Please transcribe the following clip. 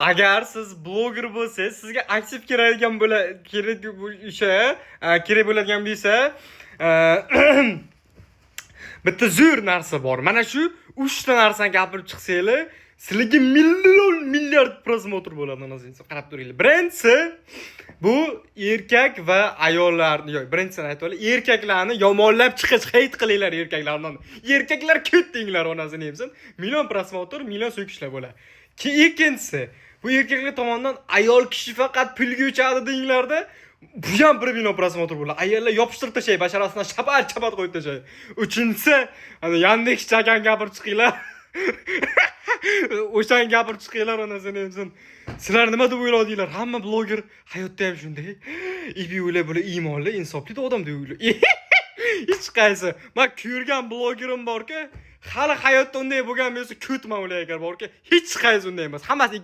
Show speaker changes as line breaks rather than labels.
Agar siz bloger bo'lsangiz, sizga aktiv kerak bo'ladigan bo'lsa, bitta zo'r narsa bor. Mana shu 3 ta narsani gapirib chiqsanglar, sizlarga milliard prosmotr bo'ladi. Qarab turinglar. Birinchisi bu erkak va ayollarni, yo'q, birinchisini aytib olaylik. Erkaklarni yomonlab chiqish, hate qilinglar erkaklarni. Erkaklar ketdinglar onasini yemsin. Million prosmotr, million so'kishlar bo'ladi. Ikkinchisi, bu erkaklar tomonidan ayol kishi faqat pulga o'chadi denglarda. Bu ham 1 million prosmotr bo'ladi. Ayollar yopishtirib tashlaydi, basharasidan chapat qo'yib tashlaydi. Uchinchisi, Yandex chagan gapirib chiqinglar. O'shan gapirib chiqinglar onasini yemsin. Sizlar nima deb o'yladinglar? Hamma bloger hayotda ham shunday. Ibi o'ylab bo'la iymonli, insofli odam deb o'ylaydi. Hech qaysi. Men ko'rgan blogerim borki, hali hayotda unday bo'lgan bo'lsa, ko'tman ular agar borki, hech qaysi unday emas. Hammasi